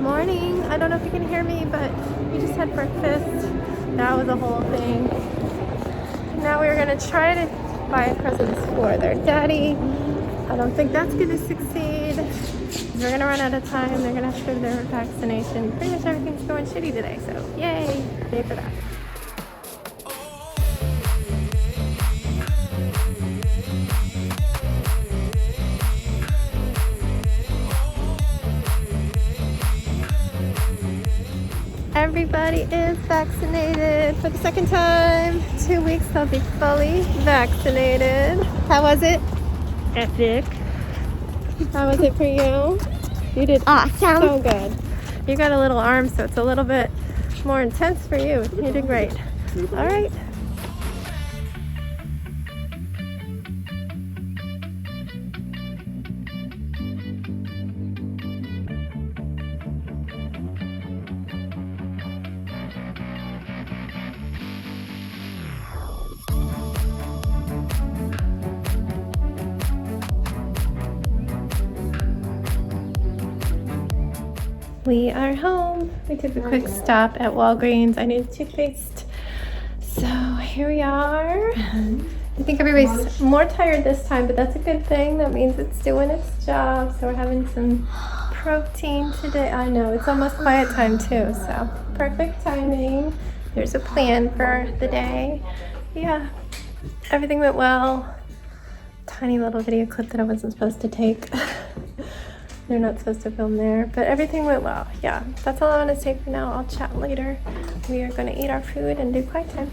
Morning. I don't know if you can hear me, but we just had breakfast. That was a whole thing. Now we're gonna try to buy presents for their daddy. I don't think that's gonna succeed. We're gonna run out of time. They're gonna have to go to their vaccination. Pretty much everything's going shitty today, so yay, yay for that. Everybody is vaccinated for the second time. 2 weeks they'll be fully vaccinated. How was it? Epic. How was it for you? You did Awesome. so good. You got a little arm, so it's a little bit more intense for you. You did great. All right. We are home. We took a quick stop at Walgreens. I needed toothpaste. So here we are. I think everybody's more tired this time, but that's a good thing. That means it's doing its job. So we're having some protein today. I know, it's almost quiet time too, so perfect timing. There's a plan for the day. Yeah, everything went well. Tiny little video clip that I wasn't supposed to take. They're not supposed to film there, but everything went well. Yeah, that's all I want to say for now. I'll chat later. We are going to eat our food and do quiet time.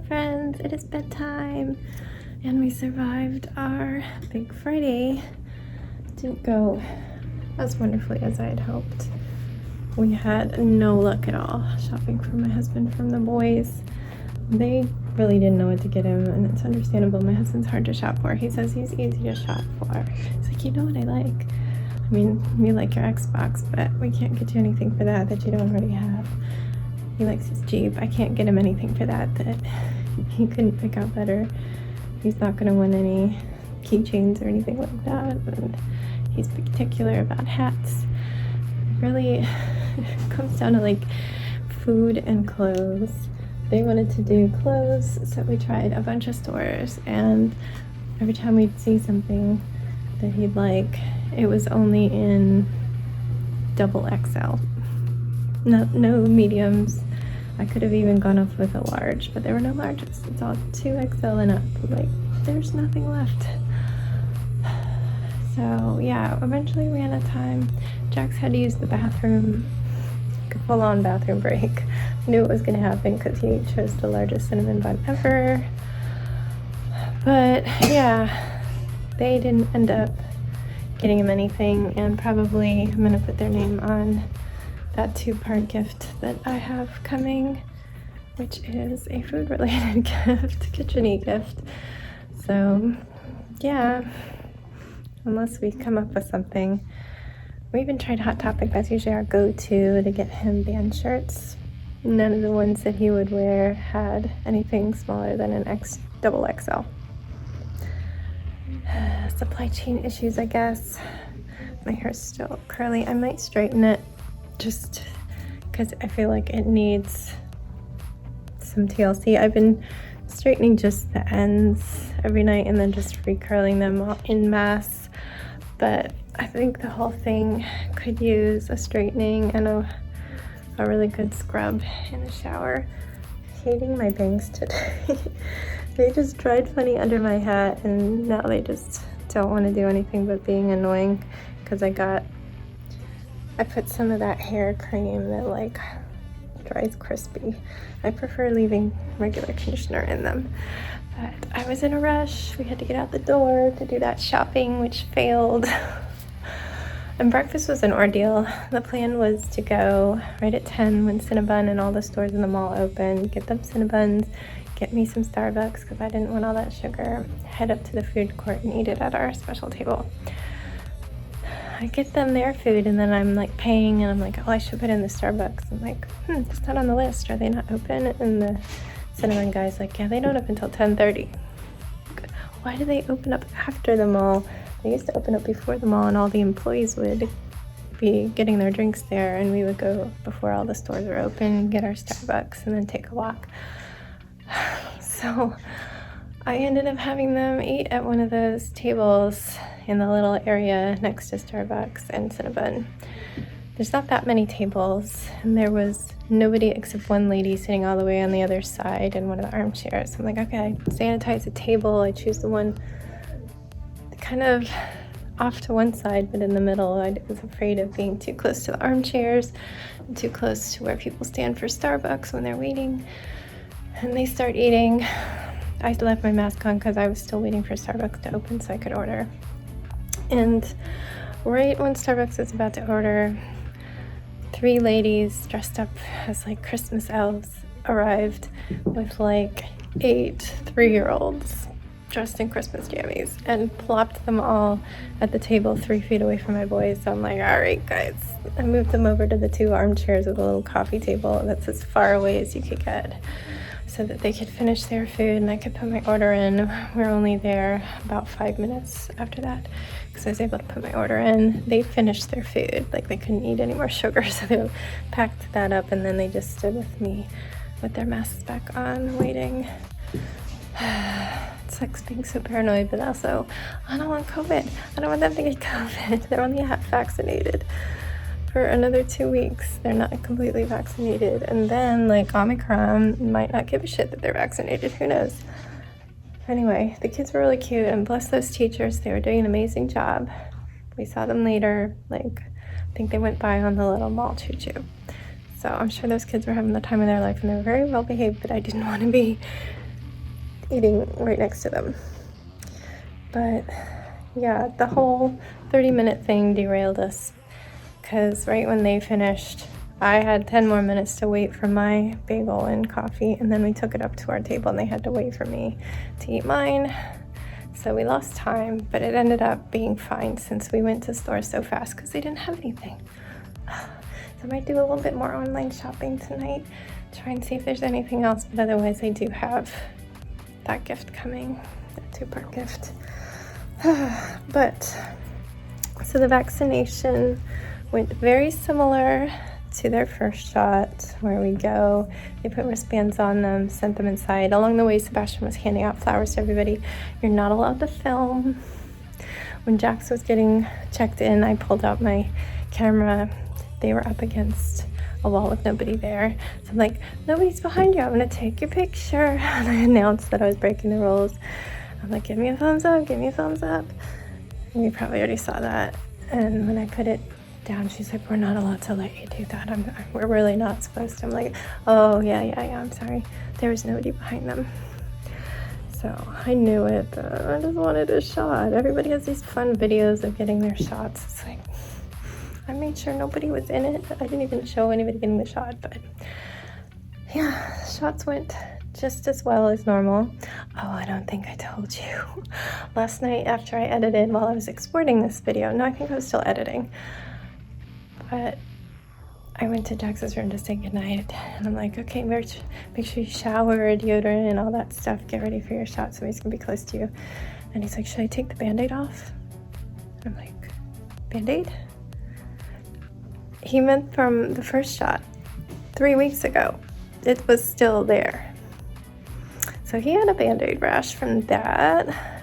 Friends, it is bedtime and we survived our big Friday. Didn't go as wonderfully as I had hoped. We had no luck at all shopping for my husband from the boys. They really didn't know what to get him, and it's understandable. My husband's hard to shop for. He says he's easy to shop for. He's like, you know what I like? I mean, we like your Xbox, but we can't get you anything for that you don't already have. He likes his Jeep. I can't get him anything for that he couldn't pick out better. He's not going to win any keychains or anything like that. And he's particular about hats. Really comes down to like food and clothes. They wanted to do clothes, so we tried a bunch of stores, and every time we'd see something that he'd like, it was only in double XL. No mediums. I could have even gone up with a large, but there were no larges. It's all 2XL and up. Like, there's nothing left. So yeah, eventually ran out of time. Jax had to use the bathroom, full-on bathroom break. I knew it was gonna happen because he chose the largest cinnamon bun ever. But yeah, they didn't end up getting him anything, and probably I'm gonna put their name on that 2-part gift that I have coming, which is a food-related gift, kitchen-y gift. So yeah, unless we come up with something. We even tried Hot Topic. That's usually our go-to to get him band shirts. None of the ones that he would wear had anything smaller than an double XL. Supply chain issues, I guess. My hair's still curly. I might straighten it just because I feel like it needs some TLC. I've been straightening just the ends every night and then just recurling them all en masse. But I think the whole thing could use a straightening and a really good scrub in the shower. Hating my bangs today. They just dried funny under my hat, and now they just don't want to do anything but being annoying because I put some of that hair cream that like dries crispy. I prefer leaving regular conditioner in them. But I was in a rush. We had to get out the door to do that shopping, which failed. And breakfast was an ordeal. The plan was to go right at 10 when Cinnabon and all the stores in the mall open, get them Cinnabons, get me some Starbucks because I didn't want all that sugar, head up to the food court and eat it at our special table. I get them their food and then I'm like paying and I'm like, oh, I should put in the Starbucks. I'm like, it's not on the list. Are they not open? And the Cinnabon guy's like, yeah, they don't open until 10:30. Why do they open up after the mall? They used to open up before the mall and all the employees would be getting their drinks there and we would go before all the stores were open, get our Starbucks and then take a walk. So I ended up having them eat at one of those tables in the little area next to Starbucks and Cinnabon. There's not that many tables, and there was nobody except one lady sitting all the way on the other side in one of the armchairs. I'm like, okay, I sanitize the table. I choose the one kind of off to one side, but in the middle. I was afraid of being too close to the armchairs, and too close to where people stand for Starbucks when they're waiting. And they start eating. I left my mask on because I was still waiting for Starbucks to open so I could order. And right when Starbucks was about to order, 3 ladies dressed up as like Christmas elves arrived with like 8 3-year-olds dressed in Christmas jammies and plopped them all at the table 3 feet away from my boys. So I'm like, all right, guys. I moved them over to the 2 armchairs with a little coffee table that's as far away as you could get so that they could finish their food and I could put my order in. We were only there about 5 minutes after that because I was able to put my order in. They finished their food, like they couldn't eat any more sugar, so they packed that up and then they just stood with me with their masks back on, waiting. It sucks being so paranoid, but also I don't want COVID. I don't want them to get COVID. They're only half vaccinated. For another 2 weeks, they're not completely vaccinated. And then, like, Omicron might not give a shit that they're vaccinated. Who knows? Anyway, the kids were really cute, and bless those teachers. They were doing an amazing job. We saw them later. Like, I think they went by on the little mall choo-choo. So I'm sure those kids were having the time of their life, and they were very well behaved, but I didn't want to be eating right next to them. But, yeah, the whole 30-minute thing derailed us. Because right when they finished, I had 10 more minutes to wait for my bagel and coffee, and then we took it up to our table and they had to wait for me to eat mine. So we lost time, but it ended up being fine since we went to stores so fast because they didn't have anything. So I might do a little bit more online shopping tonight, try and see if there's anything else, but otherwise I do have that gift coming, that 2-part gift. But, so the vaccination went very similar to their first shot, where we go, they put wristbands on them, sent them inside. Along the way, Sebastian was handing out flowers to everybody. You're not allowed to film. When Jax was getting checked in, I pulled out my camera they were up against a wall with nobody there. So I'm like, nobody's behind you, I'm gonna take your picture. And I announced that I was breaking the rules. I'm like, give me a thumbs up, give me a thumbs up. And you probably already saw that. And when I put it down, she's like, we're not allowed to let you do that. We're really not supposed to. I'm like, oh yeah, I'm sorry. There was nobody behind them. So I knew it, but I just wanted a shot. Everybody has these fun videos of getting their shots. It's like, I made sure nobody was in it. I didn't even show anybody getting the shot, but yeah, shots went just as well as normal. Oh, I don't think I told you. Last night after I edited, while I was exporting this video, no, I think I was still editing, but I went to Jax's room to say goodnight, and I'm like, okay, make sure you shower, deodorant, and all that stuff. Get ready for your shot. Somebody's gonna be close to you. And he's like, should I take the Band-Aid off? I'm like, Band-Aid? He meant from the first shot 3 weeks ago. It was still there. So he had a Band-Aid rash from that.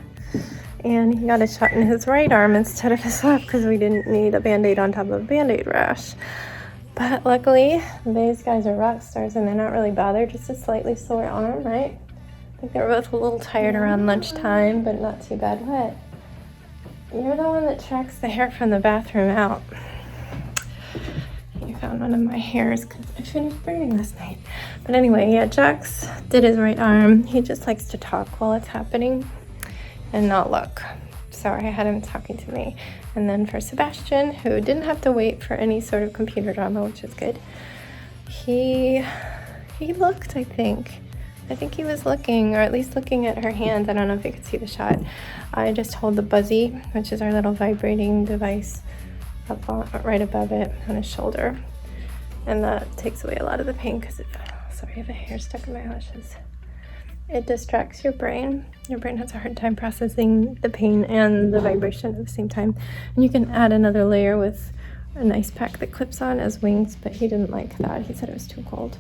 And he got a shot in his right arm instead of his left because we didn't need a Band-Aid on top of a Band-Aid rash. But luckily, these guys are rock stars and they're not really bothered, just a slightly sore arm, right? I think they were both a little tired around lunchtime, but not too bad. What? You're the one that tracks the hair from the bathroom out. You found one of my hairs because I finished burning last night. But anyway, yeah, Jax did his right arm. He just likes to talk while it's happening and not look. So I had him talking to me. And then for Sebastian, who didn't have to wait for any sort of computer drama, which is good, he looked, I think. I think he was looking, or at least looking at her hands. I don't know if you could see the shot. I just hold the Buzzy, which is our little vibrating device, up on, right above it on his shoulder. And that takes away a lot of the pain because sorry, I have a hair stuck in my lashes. It distracts your brain. Your brain has a hard time processing the pain and the vibration at the same time. And you can add another layer with an ice pack that clips on as wings, but he didn't like that. He said it was too cold.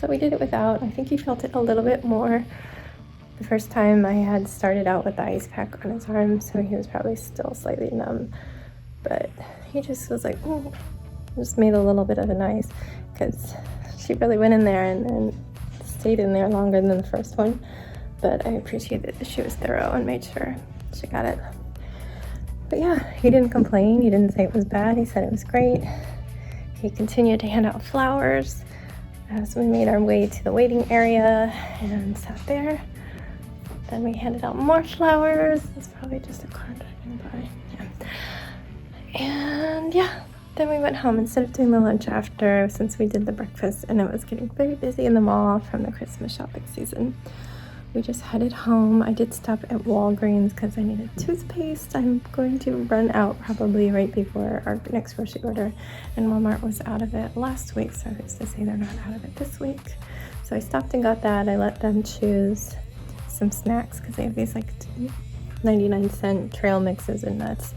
So we did it without. I think he felt it a little bit more the first time. I had started out with the ice pack on his arm, so he was probably still slightly numb. But he just was like, ooh, just made a little bit of a noise because she really went in there and stayed in there longer than the first one. But I appreciated that she was thorough and made sure she got it. But yeah, he didn't complain. He didn't say it was bad. He said it was great. He continued to hand out flowers as we made our way to the waiting area and sat there. Then we handed out more flowers. It's probably just a car driving by. Yeah. And yeah, then we went home instead of doing the lunch after, since we did the breakfast and it was getting very busy in the mall from the Christmas shopping season. We just headed home. I did stop at Walgreens because I needed toothpaste. I'm going to run out probably right before our next grocery order, and Walmart was out of it last week, so who's to say they're not out of it this week. So I stopped and got that. I let them choose some snacks because they have these like 99-cent trail mixes and nuts.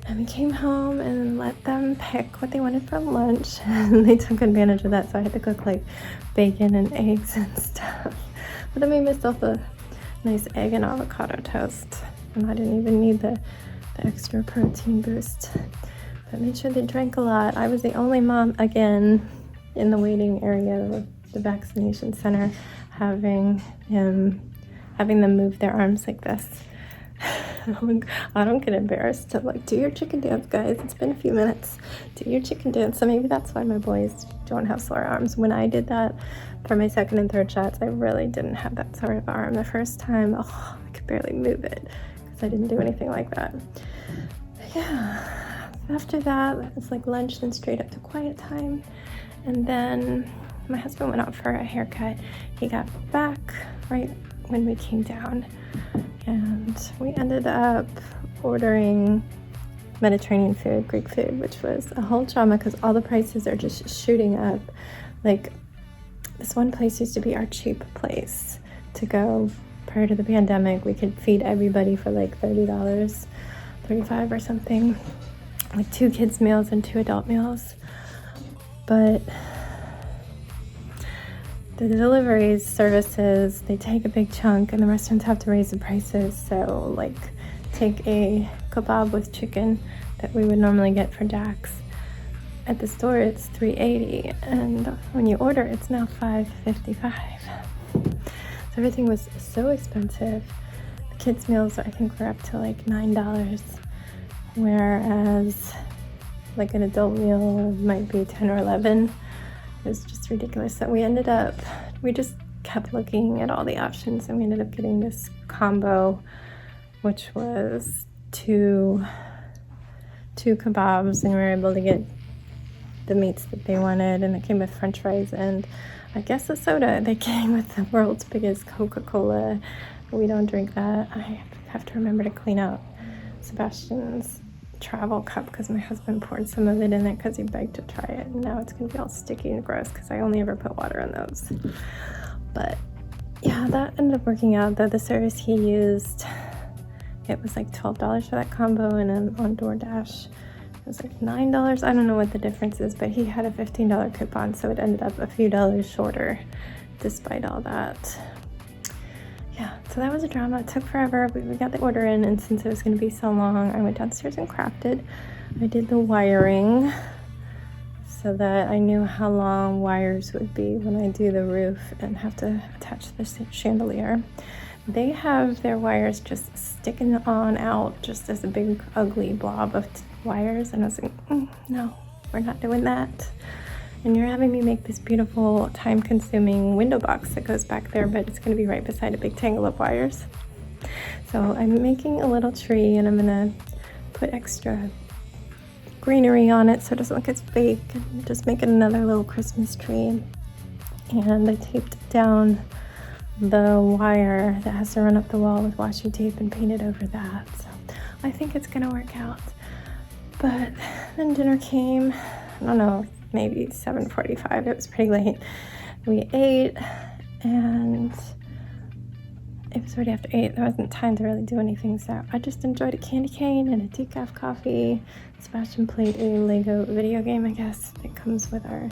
And we came home and let them pick what they wanted for lunch, and they took advantage of that, so I had to cook like bacon and eggs and stuff. But I made myself a nice egg and avocado toast, and I didn't even need the extra protein boost. But I made sure they drank a lot. I was the only mom, again, in the waiting area of the vaccination center, having them move their arms like this. I don't get embarrassed. I'm like, do your chicken dance, guys. It's been a few minutes. Do your chicken dance. So maybe that's why my boys don't have sore arms. When I did that for my second and third shots, I really didn't have that sort of arm. The first time, I could barely move it because I didn't do anything like that. But yeah, after that, it was like lunch, then straight up to quiet time. And then my husband went out for a haircut. He got back right when we came down. And we ended up ordering Mediterranean food, Greek food, which was a whole drama because all the prices are just shooting up. Like, this one place used to be our cheap place to go prior to the pandemic. We could feed everybody for like $30, $35 or something, like 2 kids meals and 2 adult meals. But the delivery services, they take a big chunk, and the restaurants have to raise the prices. So like, take a kebab with chicken that we would normally get for Dax, at the store it's $3.80, and when you order it's now $5.55. So everything was so expensive. The kids' meals I think were up to like $9, whereas like an adult meal might be 10 or 11. It was just ridiculous. So we just kept looking at all the options, and we ended up getting this combo, which was two kebabs, and we were able to get the meats that they wanted, and it came with french fries and I guess a soda. They came with the world's biggest Coca-Cola. We don't drink that. I have to remember to clean out Sebastian's travel cup because my husband poured some of it in it because he begged to try it, and now it's gonna be all sticky and gross because I only ever put water in those. But yeah, that ended up working out. Though the service he used, it was like $12 for that combo, and then on DoorDash it was like $9. I don't know what the difference is, but he had a $15 coupon, so it ended up a few dollars shorter despite all that. Yeah, so that was a drama. It took forever, but we got the order in, and since it was going to be so long, I went downstairs and crafted. I did the wiring so that I knew how long wires would be when I do the roof and have to attach the chandelier. They have their wires just sticking on out just as a big ugly blob of wires, and I was like, no, we're not doing that. And you're having me make this beautiful time-consuming window box that goes back there, but it's going to be right beside a big tangle of wires. So I'm making a little tree, and I'm going to put extra greenery on it so it doesn't look as fake. I'm just making another little Christmas tree. And I taped down the wire that has to run up the wall with washi tape and painted over that. So I think it's going to work out. But then dinner came, I don't know, maybe 7:45. It was pretty late. We ate, and it was already after 8. There wasn't time to really do anything, so I just enjoyed a candy cane and a decaf coffee. Sebastian played a Lego video game, I guess, that comes with our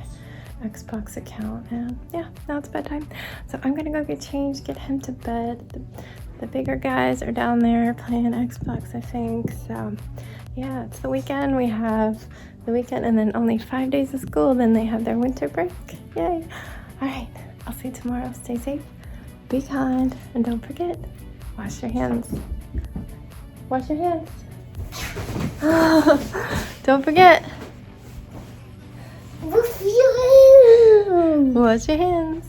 Xbox account, and yeah, now it's bedtime. So I'm gonna go get changed, get him to bed. The bigger guys are down there playing Xbox, I think. So yeah, it's the weekend. We have the weekend and then only 5 days of school, then they have their winter break. Yay. All right, I'll see you tomorrow. Stay safe, be kind, and don't forget, wash your hands. Wash your hands. Don't forget. Wash your hands.